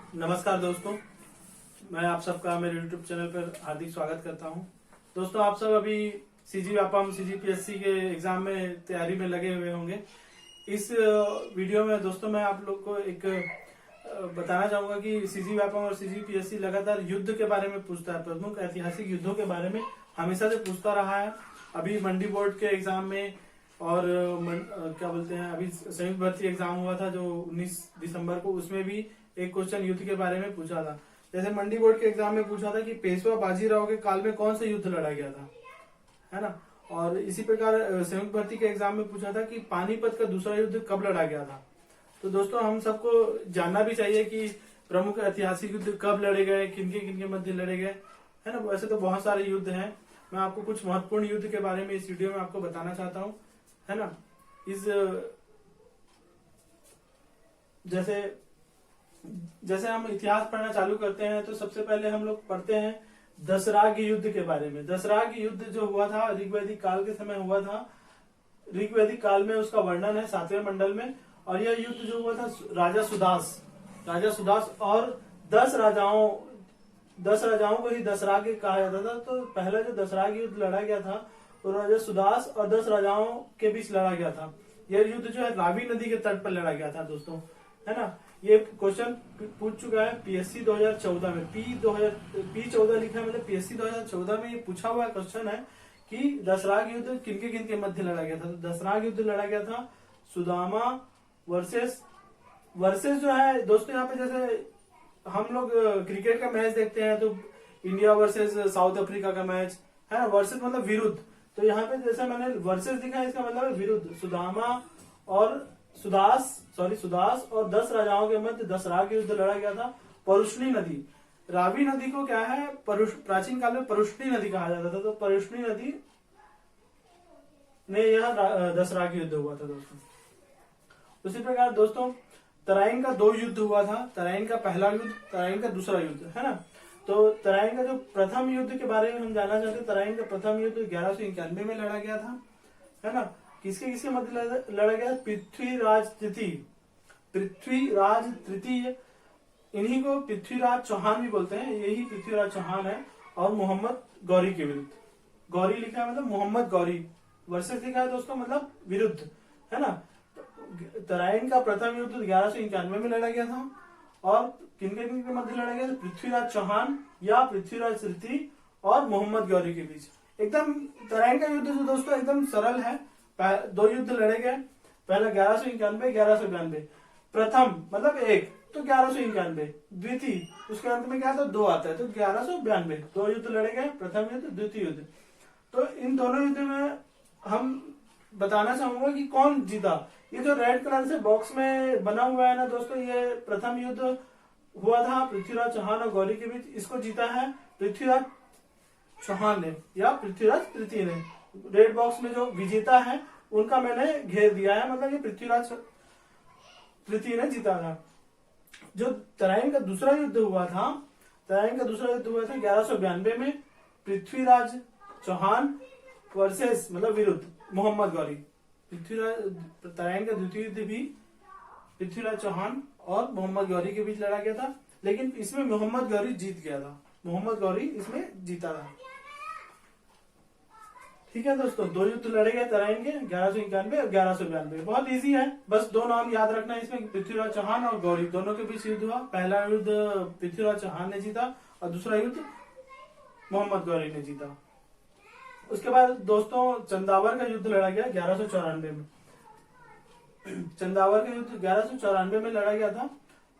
नमस्कार दोस्तों, मैं आप सबका मेरे YouTube चैनल पर हार्दिक स्वागत करता हूं। दोस्तों, आप सब अभी सीजी व्यापम सीजीपीएससी के एग्जाम में तैयारी में लगे हुए होंगे। इस वीडियो में दोस्तों मैं आप लोग को एक बताना चाहूंगा कि सीजी व्यापम और सीजीपीएससी लगातार युद्ध के बारे में पूछता है। प्रमुख ऐतिहासिक युद्धों के बारे में हमेशा से पूछता रहा है। अभी मंडी बोर्ड के एग्जाम में और क्या बोलते हैं, अभी संयुक्त भर्ती एग्जाम हुआ था जो 19 दिसंबर को, उसमें भी एक क्वेश्चन युद्ध के बारे में पूछा था। जैसे मंडी बोर्ड के एग्जाम में पूछा था कि पेशवा बाजीराव के काल में कौन सा युद्ध लड़ा गया था, है ना। और इसी प्रकार संयुक्त भर्ती के एग्जाम में पूछा था कि पानीपत का दूसरा युद्ध कब लड़ा गया था। तो दोस्तों, हम सबको जानना भी चाहिए कि प्रमुख ऐतिहासिक युद्ध कब लड़े गए, किनके मध्य लड़े गए, है ना। वैसे तो बहुत सारे युद्ध हैं, मैं आपको कुछ महत्वपूर्ण युद्ध के बारे में इस वीडियो में आपको बताना चाहता हूँ, है ना। जैसे हम इतिहास पढ़ना चालू करते हैं तो सबसे पहले हम लोग पढ़ते हैं दशराग युद्ध के बारे में। दशराग युद्ध जो हुआ था ऋग्वैदिक काल के समय हुआ था। ऋग्वैदिक काल में उसका वर्णन है 7वें मंडल में। और यह युद्ध जो हुआ था राजा सुदास और 10 राजाओं को ही दशराग कहा जाता था। तो पहला जो दशराग युद्ध लड़ा गया था वो राजा सुदास और 10 राजाओं के बीच लड़ा गया था। यह युद्ध जो है रावी नदी के तट पर लड़ा गया था दोस्तों, है ना। ये क्वेश्चन पूछ चुका है पीएससी 2014 में। P14 लिखा है, मतलब पीएससी 2014 में ये पूछा हुआ क्वेश्चन है कि दशराग युद्ध किनके मध्य लड़ा गया था। तो दशराग युद्ध लड़ा गया था सुदामा वर्सेस जो है दोस्तों, यहाँ पे जैसे हम लोग क्रिकेट का मैच देखते हैं तो इंडिया वर्सेस साउथ अफ्रीका का मैच, है ना। वर्सेस मतलब विरुद्ध। तो यहाँ पे जैसे मैंने वर्सेस दिखा है, इसका मतलब है विरुद्ध। सुदास और 10 राजाओं के मध्य दशराग युद्ध लड़ा गया था। परुष्णी नदी, रावी नदी को क्या है, प्राचीन काल में परुष्णी नदी कहा जाता था। तो परुष्णी नदी में यह दशराग युद्ध हुआ था दोस्तों। उसी प्रकार दोस्तों तराइन का 2 युद्ध हुआ था। तराइन का पहला युद्ध, तराइन का दूसरा युद्ध, है ना। तो तराइन का जो प्रथम युद्ध के बारे में हम जानना चाहते हैं। तराइन का प्रथम युद्ध 1191 में लड़ा गया था, है ना। किसके मध्य लड़ा गया? पृथ्वीराज तृतीय, इन्हीं को पृथ्वीराज चौहान भी बोलते हैं, यही पृथ्वीराज चौहान है। और मोहम्मद गौरी के विरुद्ध, गौरी लिखा है मतलब मोहम्मद गौरी, वर्सेस लिखा है दोस्तों मतलब विरुद्ध, है ना। तराइन का प्रथम युद्ध 1191 में लड़ा गया था। और किनके मध्य लड़ा गया? पृथ्वीराज चौहान या पृथ्वीराज तृतीय और मोहम्मद गौरी के बीच। एकदम तराइन का युद्ध जो दोस्तों एकदम सरल है। 2 युद्ध लड़े गए, पहला 1191, प्रथम मतलब 1 तो 1191, द्वितीय उसके अंत में क्या था 2 आता है तो 1192। 2 युद्ध लड़े गए, प्रथम युद्ध, द्वितीय युद्ध। तो इन दोनों युद्ध में हम बताना चाहूंगा कि कौन जीता। ये जो रेड कलर से बॉक्स में बना हुआ है ना दोस्तों, ये प्रथम युद्ध हुआ था पृथ्वीराज चौहान और गौरी के बीच। इसको जीता है पृथ्वीराज चौहान ने या पृथ्वीराज तृतीय ने। रेड बॉक्स में जो विजेता है उनका मैंने घेर दिया है, मतलब ये पृथ्वीराज तृतीय ने जीता था। जो तराइन का दूसरा युद्ध हुआ था 1192 में, पृथ्वीराज चौहान वर्सेस मतलब विरुद्ध मोहम्मद गौरी। तराइन का द्वितीय युद्ध भी पृथ्वीराज चौहान और मोहम्मद गौरी के बीच लड़ा गया था, लेकिन इसमें मोहम्मद गौरी जीत गया था। मोहम्मद गौरी इसमें जीता था। ठीक है दोस्तों, 2 युद्ध लड़े गए तराइन के 1191 और 1192। बहुत इजी है, बस 2 नाम याद रखना है इसमें, पृथ्वीराज चौहान और गौरी दोनों के बीच युद्ध हुआ। पहला युद्ध पृथ्वीराज चौहान ने जीता और दूसरा युद्ध मोहम्मद गौरी ने जीता। उसके बाद दोस्तों चंदावर का युद्ध लड़ा गया 1194 में। चंदावर का युद्ध 1194 में लड़ा गया था।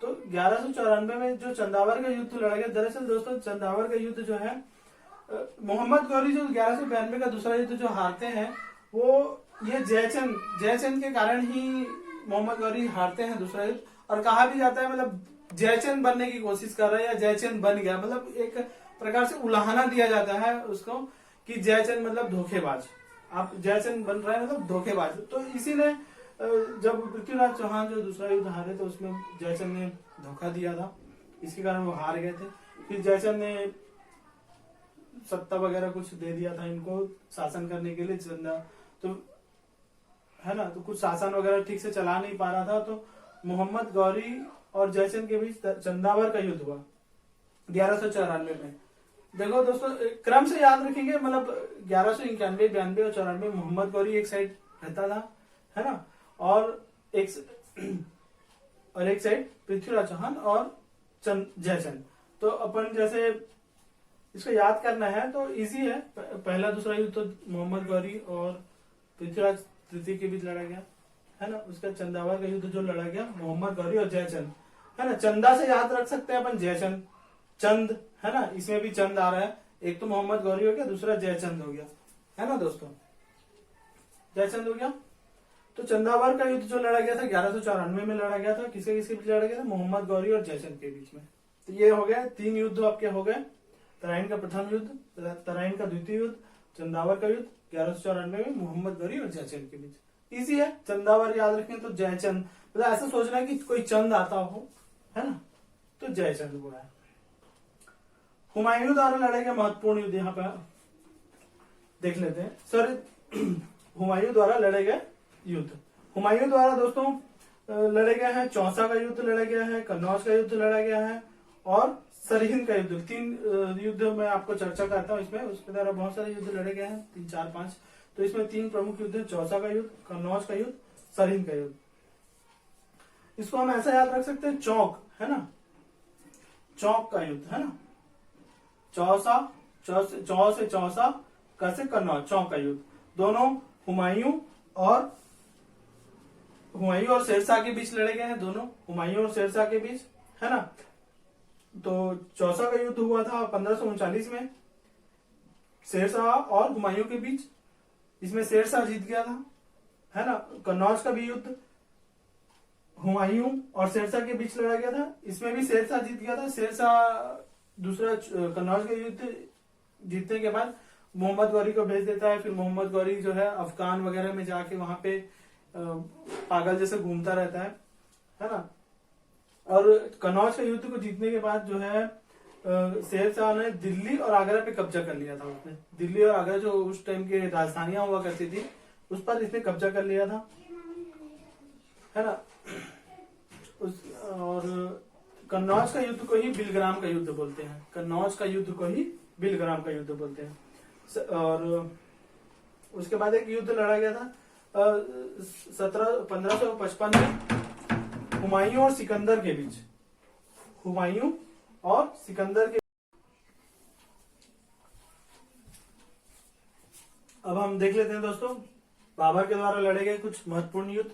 तो 1194 में जो चंदावर का युद्ध लड़ा गया, दरअसल दोस्तों चंदावर का युद्ध जो है मोहम्मद गौरी जो 1192 का दूसरा युद्ध जो हारते हैं, वो ये जयचंद के कारण ही मोहम्मद गौरी हारते हैं दूसरा युद्ध। और कहा भी जाता है मतलब जयचंद बनने की कोशिश कर रहा है या जयचंद बन गया, मतलब एक प्रकार से उलाहना दिया जाता है उसको कि जयचंद मतलब धोखेबाज, आप जयचंद बन रहे हैं मतलब धोखेबाज। तो इसी ने जब पृथ्वीराज चौहान जो दूसरा युद्ध हारे तो उसमें जयचंद ने धोखा दिया था, इसके कारण वो हार गए थे। फिर जयचंद ने सत्ता वगैरह कुछ दे दिया था इनको शासन करने के लिए, चंदा तो है ना, तो कुछ शासन वगैरह ठीक से चला नहीं पा रहा था। तो मोहम्मद गौरी और जयचंद के बीच चंदावर का युद्ध हुआ 1194 में। देखो दोस्तों, क्रम से याद रखेंगे, मतलब 1191, 92 और 94 मोहम्मद गौरी एक साइड रहता था, है ना, और एक साइड पृथ्वीराज चौहान और जयचंद। तो अपन जैसे इसको याद करना है तो इजी है। पहला दूसरा युद्ध तो मोहम्मद गौरी और पृथ्वीराज तृतीय के बीच लड़ा गया, है ना। उसका चंदावर का युद्ध जो लड़ा गया मोहम्मद गौरी और जयचंद, है ना। चंदा से याद रख सकते हैं अपन जयचंद, चंद, है ना, इसमें भी चंद आ रहा है। एक तो मोहम्मद गौरी हो गया, दूसरा जयचंद हो गया, है ना दोस्तों, जयचंद हो गया। तो चंदावर का युद्ध जो लड़ा गया था 1194 में लड़ा गया था, किसके किसके बीच लड़ा गया था, मोहम्मद गौरी और जयचंद के बीच में। तो ये हो गया 3 युद्ध आपके हो गए, तराइन का प्रथम युद्ध, तराइन का द्वितीय युद्ध, चंदावर का युद्ध 1194 में मोहम्मद गौरी और जयचंद के बीच। इजी है, चंदावर याद रखें तो जयचंद, मतलब ऐसा सोचना है कि कोई चंद आता हो, है ना, तो जयचंद हुआ है। हुमायूं द्वारा लड़े गए महत्वपूर्ण युद्ध यहाँ पर देख लेते हैं सर। हुमायूं द्वारा लड़े गए युद्ध, हुमायूं द्वारा दोस्तों लड़े गए हैं चौसा का युद्ध लड़ा गया है, कन्नौज का युद्ध लड़ा गया है और सरहिंद का युद्ध। 3 युद्ध मैं आपको चर्चा करता हूँ इसमें, उसके द्वारा बहुत सारे युद्ध लड़े गए हैं, 3, 4, 5। तो इसमें 3 प्रमुख युद्ध है, चौसा का युद्ध, कन्नौज का युद्ध, सरहिंद का युद्ध। इसको हम ऐसा याद रख सकते हैं, चौक, है ना, चौक का युद्ध, है ना, चौसा, चौ से चौसा, क से कन्नौज, चौक का युद्ध। दोनों हुमायूं और शेरशाह के बीच लड़े गए हैं, दोनों हुमायूं और शेरशाह के बीच, है ना। तो चौसा का युद्ध हुआ था 1539 में शेरशाह और हुमायूं के बीच, इसमें शेरशाह जीत गया था, है ना। कन्नौज का भी युद्ध हुमायूं और शेरशाह के बीच लड़ा गया था, इसमें भी शेरशाह जीत गया था। शेरशाह दूसरा कन्नौज का युद्ध जीतने के बाद मोहम्मद गौरी को भेज देता है, फिर मोहम्मद गौरी जो है अफगान वगैरह में जाके वहां पे पागल जैसे घूमता रहता है ना। और कन्नौज के युद्ध को जीतने के बाद जो है शेरशाह ने दिल्ली और आगरा पे कब्जा कर लिया था। उसने दिल्ली और आगरा जो उस टाइम के राजधानियां हुआ करती थी उस पर इसने कब्जा कर लिया था, है ना। और कन्नौज का युद्ध को ही बिलग्राम का युद्ध बोलते हैं, कन्नौज का युद्ध को ही बिलग्राम का युद्ध बोलते हैं। और उसके बाद एक युद्ध लड़ा गया था 1555 में हुमायूं और सिकंदर के बीच, हुमायूं और सिकंदर के। अब हम देख लेते हैं दोस्तों बाबर के द्वारा लड़े गए कुछ महत्वपूर्ण युद्ध।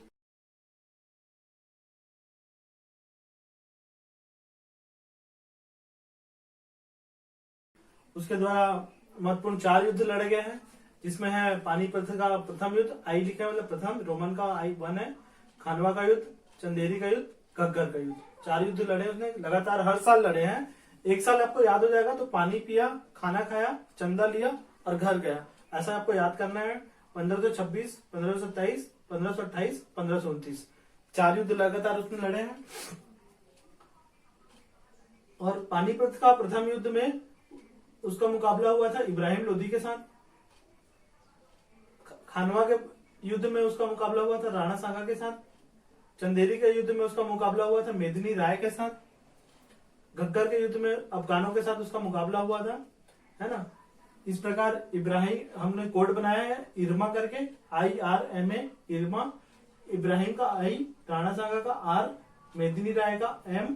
उसके द्वारा महत्वपूर्ण 4 युद्ध लड़े गए हैं, जिसमें है पानीपत का प्रथम युद्ध, आई लिखा है मतलब प्रथम, रोमन का आई 1 है, खानवा का युद्ध, चंदेरी का युद्ध, घग्गर का युद्ध। 4 युद्ध लड़े उसने, लगातार हर साल लड़े हैं। एक साल आपको याद हो जाएगा तो पानी पिया, खाना खाया, चंदा लिया और घर गया, ऐसा आपको याद करना है। 1526, 1527, 1528, 1529 4 युद्ध लगातार उसने लड़े हैं। और पानीपत का प्रथम युद्ध में उसका मुकाबला हुआ था इब्राहिम लोदी के साथ। खानवा के युद्ध में उसका मुकाबला हुआ था राणा सांगा के साथ। चंदेरी के युद्ध में उसका मुकाबला हुआ था मेदिनी राय के साथ। घग्गर के युद्ध में अफगानों के साथ उसका मुकाबला हुआ था, है ना। इस प्रकार इब्राहिम हमने कोड बनाया है इरमा करके, IRMA इरमा, इब्राहिम का I, राणा सांगा का R, मेदिनी राय का M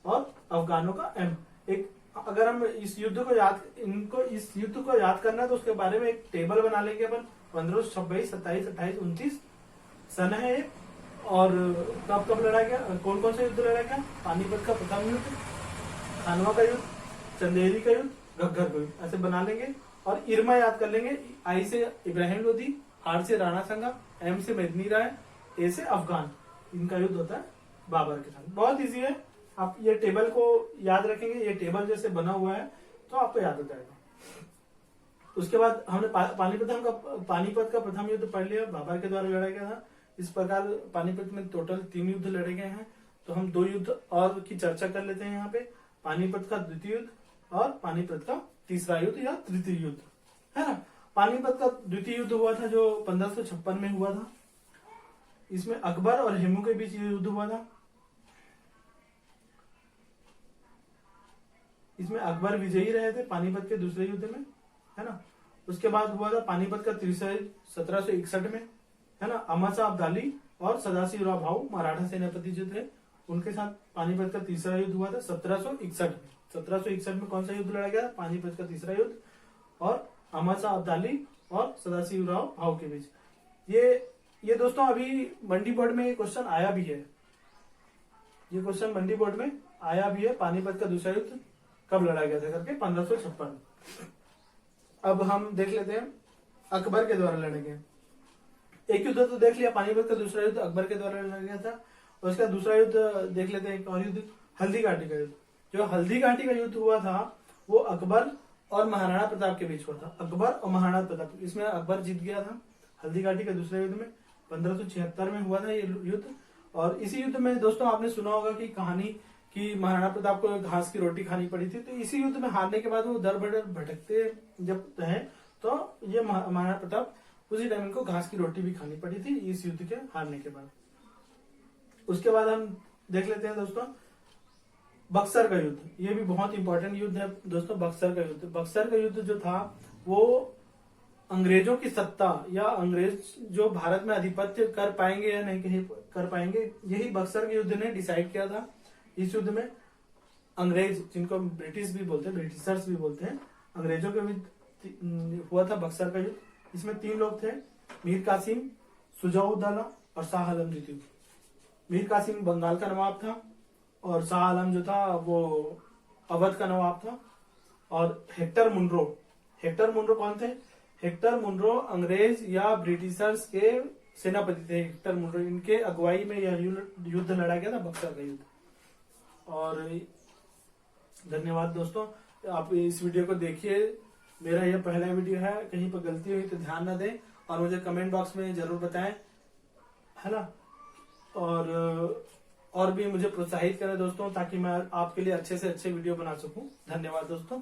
और अफगानों का M। एक अगर हम इस युद्ध को याद करना है तो उसके बारे में एक टेबल बना लेंगे अपन। 15, 26, 27, 28, 29 सन है ये। और कब कब लड़ा गया, कौन कौन सा युद्ध लड़ा गया, पानीपत का प्रथम युद्ध, खानवा का युद्ध, चंदेरी का युद्ध, घग्गर का युद्ध, ऐसे बना लेंगे। और इरमा याद कर लेंगे, I से इब्राहिम लोदी, R से राणा सांगा, M से मेदिनी राय, A से अफगान। इनका युद्ध होता है बाबर के साथ। बहुत इजी है, आप ये टेबल को याद रखेंगे, ये टेबल जैसे बना हुआ है तो आपको याद हो जाएगा। उसके बाद हमने पानीपत का प्रथम युद्ध पढ़ लिया, बाबर के द्वारा लड़ा गया था। इस प्रकार पानीपत में टोटल 3 युद्ध लड़े गए हैं। तो हम 2 युद्ध और की चर्चा कर लेते हैं यहाँ पे, पानीपत का द्वितीय युद्ध और पानीपत का तीसरा युद्ध या तृतीय युद्ध, है ना। पानीपत का द्वितीय युद्ध हुआ था जो 1556 में हुआ था। इसमें अकबर और हेमू के बीच युद्ध हुआ था। इसमें अकबर विजयी रहे थे पानीपत के दूसरे युद्ध में, है ना। उसके बाद हुआ था पानीपत का तीसरा युद्ध 1761 में, है ना। अहमद शाह अब्दाली और सदाशिवराव भाऊ मराठा सेनापति जो थे उनके साथ पानीपत का तीसरा युद्ध हुआ था 1761 में। 1761 में कौन सा युद्ध लड़ा गया? पानीपत का तीसरा युद्ध, और अहमद शाह अब्दाली और सदाशिवराव भाऊ के बीच। ये दोस्तों अभी मंडी बोर्ड में क्वेश्चन आया भी है, ये क्वेश्चन मंडी बोर्ड में आया भी है, पानीपत का दूसरा युद्ध कब लड़ा गया था करके, 1556। अब हम देख लेते हैं अकबर के द्वारा लड़े गए। एक युद्ध तो देख लिया, पानीपत का दूसरा युद्ध अकबर के द्वारा लड़ा गया था। और उसका दूसरा युद्ध देख लेते हैं, एक और युद्ध हल्दी घाटी का युद्ध। जो हल्दी घाटी का युद्ध हुआ था वो अकबर और महाराणा प्रताप के बीच हुआ था। अकबर और महाराणा प्रताप, इसमें अकबर जीत गया था हल्दी घाटी के दूसरे युद्ध में। 1576 में हुआ था ये युद्ध। और इसी युद्ध में दोस्तों आपने सुना होगा कि कहानी कि महाराणा प्रताप को घास की रोटी खानी पड़ी थी। तो इसी युद्ध में हारने के बाद वो दर बदर भटकते जब हैं तो ये महाराणा प्रताप उसी टाइम इनको घास की रोटी भी खानी पड़ी थी इस युद्ध के हारने के बाद। उसके बाद हम देख लेते हैं दोस्तों बक्सर का युद्ध। ये भी बहुत इंपॉर्टेंट युद्ध है दोस्तों, बक्सर का युद्ध। बक्सर का युद्ध जो था वो अंग्रेजों की सत्ता या अंग्रेज जो भारत में आधिपत्य कर पाएंगे या नहीं कहीं कर पाएंगे, यही बक्सर के युद्ध ने डिसाइड किया था। इस युद्ध में अंग्रेज, जिनको ब्रिटिश भी बोलते हैं, ब्रिटिशर्स भी बोलते हैं, अंग्रेजों के विरुद्ध हुआ था बक्सर का युद्ध। इसमें 3 लोग थे, मीर कासिम, सुजाउद्दौला और शाह आलम द्वितीय। मीर कासिम बंगाल का नवाब था और शाह आलम जो था वो अवध का नवाब था। और हेक्टर मुनरो कौन थे? हेक्टर मुनरो अंग्रेज या ब्रिटिशर्स के सेनापति थे। हेक्टर मुनरो, इनके अगुवाई में यह युद्ध लड़ा गया था, बक्सर का युद्ध। और धन्यवाद दोस्तों, आप इस वीडियो को देखिए। मेरा यह पहला वीडियो है, कहीं पर गलती हुई तो ध्यान न दें और मुझे कमेंट बॉक्स में जरूर बताएं, है ना। और भी मुझे प्रोत्साहित करें दोस्तों, ताकि मैं आपके लिए अच्छे से अच्छे वीडियो बना सकूं। धन्यवाद दोस्तों।